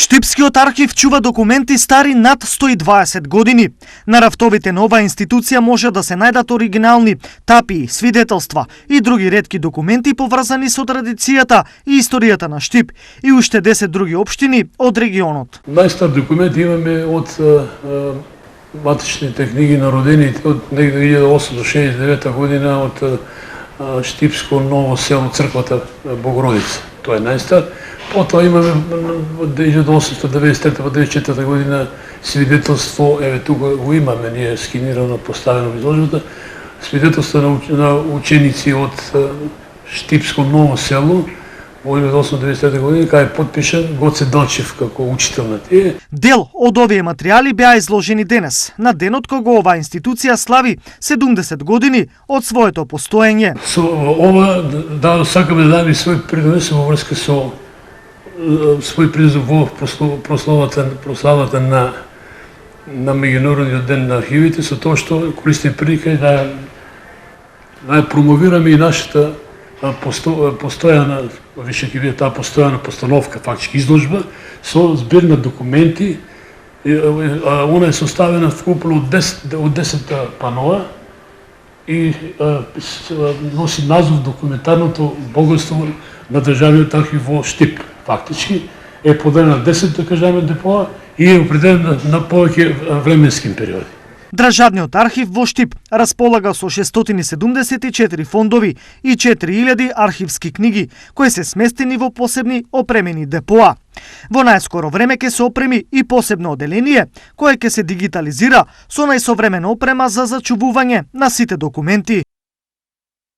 Штипскиот архив чува документи стари над 120 години. На рафтовите на оваа институција може да се најдат оригинални тапии, свидетелства и други ретки документи поврзани со традицијата и историјата на Штип и уште 10 други општини од регионот. Најстар документ имаме од матичните книги на родените од негде 1869 година од Штипско ново село црквата Богородица. Тоа е најстар. Потоа имаме од 1893-94 година свидетелство, еве тука го имаме ние скинирано, поставено во изложбата, свидетелство на ученици од Штипско ново село во 1893 година, кај е потпишан Гоце Далчев како учител на тие. Дел од овие материјали беа изложени денес, на денот кога оваа институција слави 70 години од своето постоење. Со ова сакаме да дадеме свој придонес во врска со свој призов во прославата на меѓународниот ден на архивите, со тоа што користим прилика да промовираме и нашата постојана, више ќе биде таа постојана постановка, фактички изложба, со збир на документи. Она е составена вкупно од 10 панова и носи назвов документарното богатство на државниот архив во Штип. Фактички е поделена на 10, да кажеме, депоа и е определена на повеќе временски периоди. Државниот архив во Штип располага со 674 фондови и 4000 архивски книги, кои се сместени во посебни опремени депоа. Во најскоро време ќе се опреми и посебно оделение, кое ќе се дигитализира со најсовремена опрема за зачувување на сите документи.